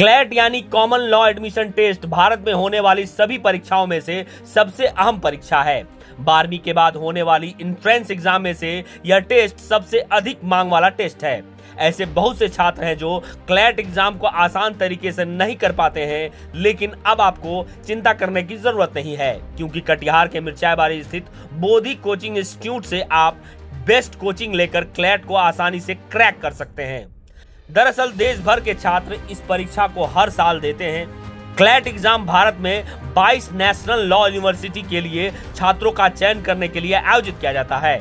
CLAT यानी common law admission test Bharat में होने वाली सभी परीक्षाओं में से सबसे अहम परीक्षा है। 12वीं के बाद होने वाली एंट्रेंस एग्जाम में से यह टेस्ट सबसे अधिक मांग वाला टेस्ट है। ऐसे बहुत से छात्र हैं जो क्लैट एग्जाम को आसान तरीके से नहीं कर पाते हैं, लेकिन अब आपको चिंता करने की जरूरत नहीं है, क्योंकि कटिहार के मिर्चाईबाड़ी स्थित बोधि कोचिंग इंस्टीट्यूट से आप बेस्ट कोचिंग लेकर क्लैट को आसानी से क्रैक कर सकते हैं। दरअसल देश भर के छात्र इस परीक्षा को हर साल देते हैं। क्लैट एग्जाम भारत में 22 नेशनल लॉ यूनिवर्सिटी के लिए छात्रों का चयन करने के लिए आयोजित किया जाता है।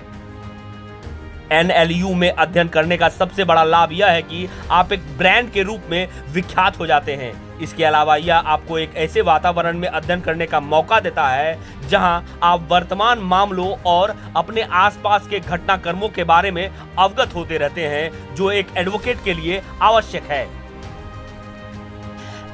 एनएलयू में अध्ययन करने का सबसे बड़ा लाभ यह है कि आप एक ब्रांड के रूप में विख्यात हो जाते हैं। इसके अलावा यह आपको एक ऐसे वातावरण में अध्ययन करने का मौका देता है जहां आप वर्तमान मामलों और अपने आसपास के घटनाक्रमों के बारे में अवगत होते रहते हैं, जो एक एडवोकेट के लिए आवश्यक है।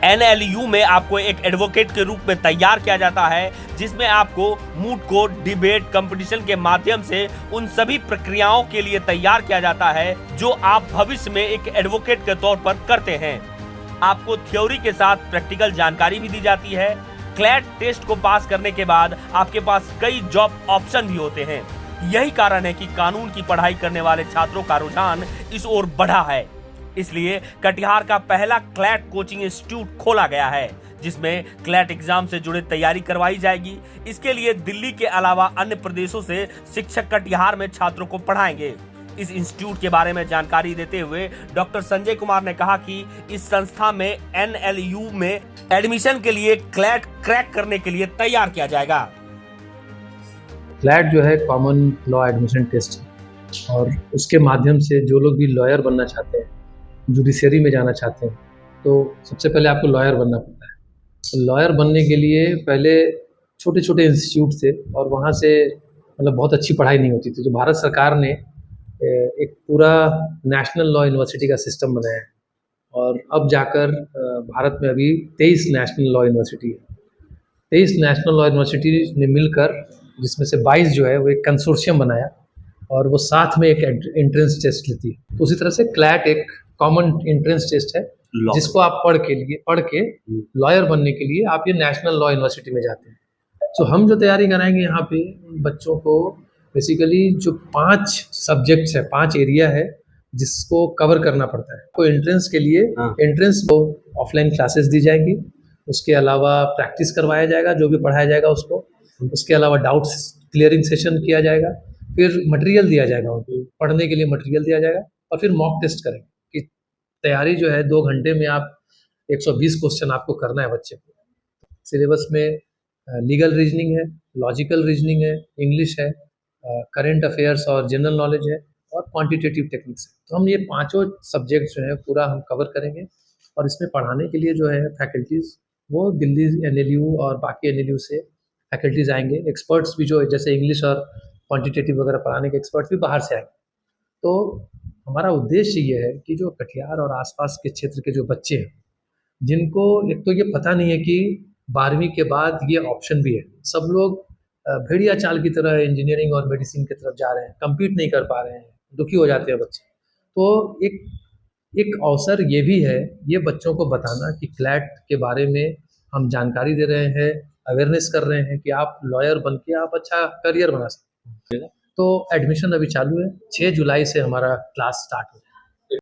एनएलयू में आपको एक एडवोकेट के रूप में तैयार किया जाता है, जिसमें आपको मूट कोर्ट, डिबेट, कंपटीशन के माध्यम से उन सभी प्रक्रियाओं के लिए तैयार किया जाता है जो आप भविष्य में एक एडवोकेट के तौर पर करते हैं। आपको थ्योरी के साथ प्रैक्टिकल जानकारी भी दी जाती है। क्लैट टेस्ट को पास करने के बाद आपके पास कई जॉब ऑप्शन भी होते हैं। यही कारण है कि कानून की पढ़ाई करने वाले छात्रों का रुझान इस ओर बढ़ा है। इसलिए कटिहार का पहला क्लैट कोचिंग इंस्टीट्यूट खोला गया है, जिसमें क्लैट एग्जाम से जुड़े तैयारी करवाई जाएगी। इसके लिए दिल्ली के अलावा अन्य प्रदेशों से शिक्षक कटिहार में छात्रों को पढ़ाएंगे। इस इंस्टीट्यूट के बारे में जानकारी देते हुए डॉक्टर संजय कुमार ने कहा कि इस संस्था में एनएलयू में एडमिशन के लिए क्लैट क्रैक करने के लिए तैयार किया जाएगा। क्लैट जो है कॉमन लॉ एडमिशन टेस्ट है, और उसके माध्यम से जो लोग भी लॉयर बनना चाहते हैं, जुडिशरी में जाना चाहते हैं, तो सबसे पहले आपको लॉयर बनना पड़ता है। तो लॉयर बनने के लिए पहले छोटे छोटे इंस्टीट्यूट थे और वहाँ से मतलब बहुत अच्छी पढ़ाई नहीं होती थी। तो भारत सरकार ने एक पूरा नेशनल लॉ यूनिवर्सिटी का सिस्टम बनाया है, और अब जाकर भारत में अभी 23 नेशनल लॉ यूनिवर्सिटी है। 23 नेशनल लॉ यूनिवर्सिटी ने मिलकर, जिसमें से 22 जो है वो एक कंसोर्शियम बनाया, और वो साथ में एक एंट्रेंस टेस्ट लेती है। तो उसी तरह से क्लैट एक कॉमन एंट्रेंस टेस्ट है, जिसको आप पढ़ के लॉयर बनने के लिए आप ये नेशनल लॉ यूनिवर्सिटी में जाते हैं। तो हम जो तैयारी कराएंगे यहाँ पे बच्चों को, बेसिकली जो 5 सब्जेक्ट्स है, 5 एरिया है जिसको कवर करना पड़ता है। तो एंट्रेंस के लिए एंट्रेंस को ऑफलाइन क्लासेस दी जाएंगी, उसके अलावा प्रैक्टिस करवाया जाएगा जो भी पढ़ाया जाएगा उसको, उसके अलावा डाउट्स क्लियरिंग सेशन किया जाएगा, फिर मटेरियल दिया जाएगा, उनको पढ़ने के लिए मटेरियल दिया जाएगा, और फिर मॉक टेस्ट करेंगे कि तैयारी जो है 2 घंटे में आप 120 क्वेश्चन आपको करना है बच्चे को। सिलेबस में लीगल रीजनिंग है, लॉजिकल रीजनिंग है, इंग्लिश है, करंट अफेयर्स और जनरल नॉलेज है, और क्वांटिटेटिव टेक्निक्स है। तो हम ये 5 सब्जेक्ट जो है पूरा हम कवर करेंगे, और इसमें पढ़ाने के लिए जो है फैकल्टीज़ वो दिल्ली एनएलयू और बाकी एनएलयू से फैकल्टीज़ आएंगे। एक्सपर्ट्स भी जो जैसे इंग्लिश और क्वांटिटेटिव वगैरह पढ़ाने के एक्सपर्ट्स भी बाहर से आएंगे। तो हमारा उद्देश्य ये है कि जो कटिहार और आसपास के क्षेत्र के जो बच्चे हैं, जिनको एक तो ये पता नहीं है कि 12वीं के बाद ये ऑप्शन भी है, सब लोग भेड़िया चाल की तरह इंजीनियरिंग और मेडिसिन की तरफ जा रहे हैं, कम्पीट नहीं कर पा रहे हैं, दुखी हो जाते हैं बच्चे। तो एक अवसर ये भी है ये बच्चों को बताना कि क्लैट के बारे में हम जानकारी दे रहे हैं, अवेयरनेस कर रहे हैं कि आप लॉयर बन के आप अच्छा करियर बना सकते हैं। तो एडमिशन अभी चालू है, 6 जुलाई से हमारा क्लास स्टार्ट हो